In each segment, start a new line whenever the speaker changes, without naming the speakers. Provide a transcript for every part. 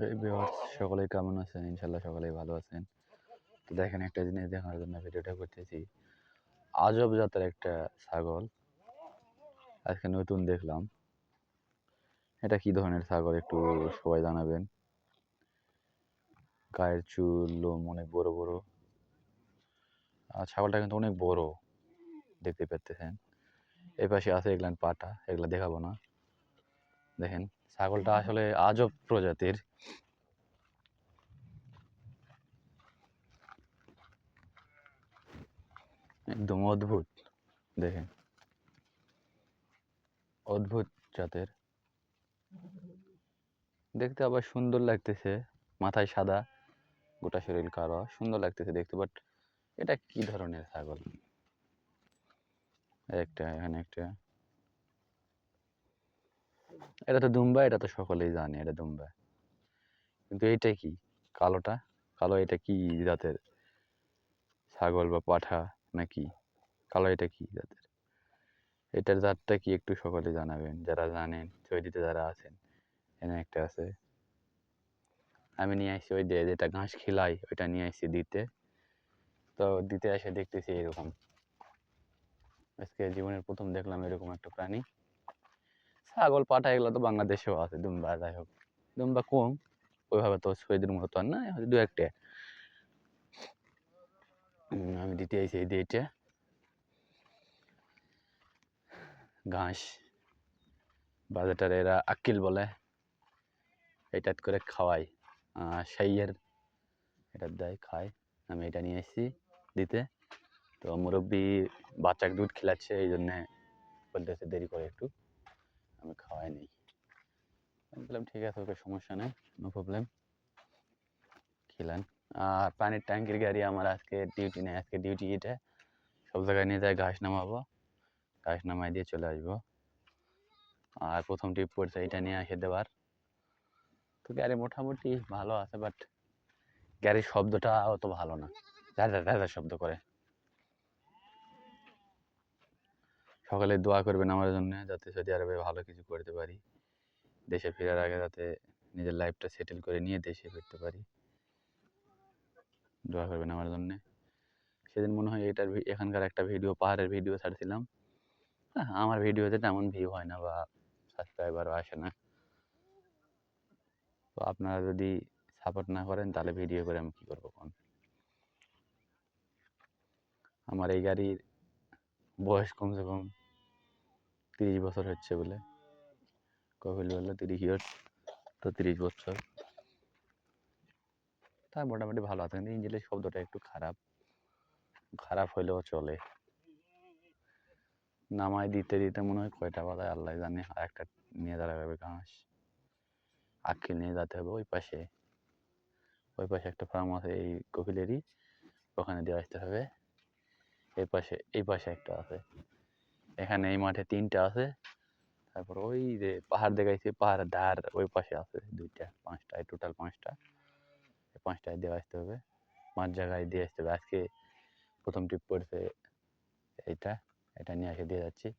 এই ভিউয়ার্স সকলেই কেমন আছেন? ইনশাল্লাহ সকলেই ভালো আছেন। তো দেখেন একটা জিনিস দেখার জন্য ভিডিওটা করতেছি। আজব জাতের একটা ছাগল আজকে নতুন দেখলাম। এটা কি ধরনের ছাগল একটু সবাই জানাবেন। গায়ের চুল, লোম অনেক বড় বড়। আর ছাগলটা কিন্তু অনেক বড় দেখতে পাচ্ছেন। এই পাশে আছে এগুলান পাটা, এগুলা দেখাবো না। দেখেন ছাগলটা আসলে আজব প্রজাতির। একদম অদ্ভুত। দেখেন অদ্ভুত জাতের, দেখতে আবার সুন্দর লাগতেছে। মাথায় সাদা, গোটা শরীর কালো, সুন্দর লাগতেছে দেখতে। বাট এটা কি ধরনের ছাগল? একটা এখানে একটা, এটা তো দুম্বা, এটা তো সকলেই জানে এটা দুম্বা। কিন্তু এইটা কি কালোটা? কালো এটা কি জাতের ছাগল বা পাঠা নাকি? কালো এটা কি জাতের? এটার জাতটা কি একটু সকলে জানাবেন যারা জানেন। সৌদিতে যারা আছেন, এখানে একটা আছে। আমি নিয়ে আসছি ওই যেটা ঘাস খিলাই, ওইটা নিয়ে আসছি দিতে। তো দিতে এসে দেখতেছি এরকম। আজকে জীবনের প্রথম দেখলাম এরকম একটা প্রাণী। ছাগল পাঠা এগুলো তো বাংলাদেশেও আছে, দুম্বা যাই হোক, দুম্বা কম ওইভাবে, তো সৌদির মতো আর না, দু একটা। আমি দিতে আইছি এই দিয়ে ঘাস, বাজারটার এরা আক্কিল বলে, এটাত করে খাওয়াই। সাইয়ের এটা দেয় খায়। আমি এটা নিয়ে এসেছি দিতে। তো মুরব্বি বাচ্চাকে দুধ খেলাচ্ছে, এই জন্যে বলতেছে দেরি করে একটু, আমি খাওয়াই নেই। আমি বললাম ঠিক আছে, ওকে সমস্যা নেই, নো প্রবলেম, খেলেন। আর পানির ট্যাঙ্কির গাড়ি আমার আজকে ডিউটি নেই, আজকে ডিউটি এটা সব জায়গায় নিয়ে যায় ঘাস নামাবো, ঘাস নামাই দিয়ে চলে আসবো। আর প্রথম ট্রিপ পড়ছে এটা নিয়ে এসে দেওয়ার। তো গাড়ি মোটামুটি ভালো আছে, বাট গাড়ির শব্দটা অত ভালো না, ধ্যার শব্দ করে। সকালে দোয়া করবেন আমার জন্য, যাতে সৌদি আরবে ভালো কিছু করতে পারি, দেশে ফেরার আগে যাতে নিজের লাইফটা সেটেল করে নিয়ে দেশে ফিরতে পারি। দোয়া করবেন আমার জন্য। সেদিন মনে হয় এখানকার একটা ভিডিও, পাহাড়ের ভিডিও ছাড়ছিলাম। হ্যাঁ, আমার ভিডিওতে তেমন ভিউ হয় না বা সাবস্ক্রাইবারও আসে না। তো আপনারা যদি সাপোর্ট না করেন তাহলে ভিডিও করে আমি কী করবো কোন? আমার এই গাড়ির বয়স কমসে কম 30 বছর হচ্ছে বলে কপিল বললো, 30 ইয়ার্স, তো 30 বছর। তাই মোটামুটি ভালো আছে, কিন্তু ইঞ্জিনের শব্দটা একটু খারাপ, খারাপ হইলেও চলে। নামাই দিতে দিতে মনে হয় কয়টা বাজায় আল্লাহ জানে। আর একটা নিয়ে দাঁড়াবে হবে ঘাস, আক্কিল নিয়ে যেতে হবে ওই পাশে। ওই পাশে একটা ফার্ম আছে এই কপিলেরই, ওখানে দিয়ে আসতে হবে। এই পাশে একটা আছে, এখানে এই মাঠে 3টা আছে। তারপর ওই যে পাহাড় দেখাইছে, পাহাড়ের ধার ওই পাশে আছে 2টা 5টা, টোটাল 5টা। 5টায় দিয়ে আসতে হবে, 5 জায়গায় দিয়ে আসতে হবে। আজকে প্রথম ট্রিপ পড়ছে এইটা, এটা নিয়ে এসে দিয়ে যাচ্ছি।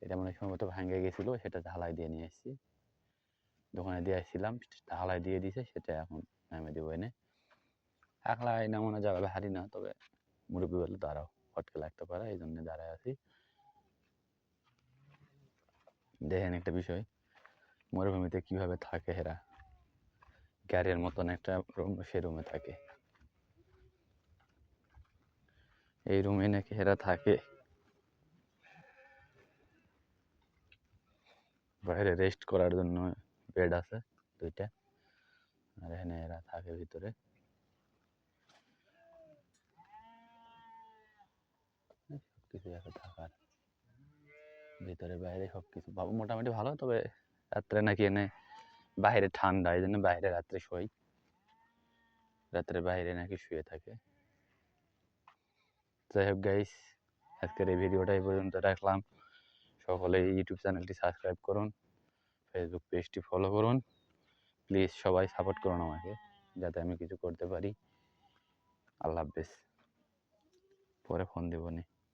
এটা মনে সম্ভবত ভাঙে গেছিলো, সেটা ঢালাই দিয়ে নিয়ে এসেছি। দোকানে দিয়ে আসছিলাম, ঢালাই দিয়ে দিছে, সেটা এখন নামে দেবো এনে। একলা নামানো যাবে, ভারী না, তবে মুরব্বী বলে দাঁড়াও, ফটকে লাগতে পারে, এই জন্য দাঁড়ায় আছি। দেখেন একটা বিষয়, মরুভূমিতে কিভাবে থাকে এরা। গাড়ির মতন একটা রুম, সে রুমে থাকে, এই রুমে নাকি এরা থাকে। বাইরে রেস্ট করার জন্য বেড আছে 2টা, আর এখানে এরা থাকে ভিতরে। কিছু আছে থাকার ভিতরে বাইরে সবকিছু মোটামুটি ভালো। তবে রাত্রে নাকি এনে বাইরে ঠান্ডা, এই জন্য বাইরে রাত্রে শোয়, রাত্রে বাইরে নাকি শুয়ে থাকে। যাই হোক গাইস, আজকের এই ভিডিওটা এই পর্যন্ত রাখলাম। সকলে ইউটিউব চ্যানেলটি সাবস্ক্রাইব করুন, ফেসবুক পেজটি ফলো করুন। প্লিজ সবাই সাপোর্ট করুন আমাকে, যাতে আমি কিছু করতে পারি। আল্লাহ হাফেজ, পরে ফোন দেবো নি।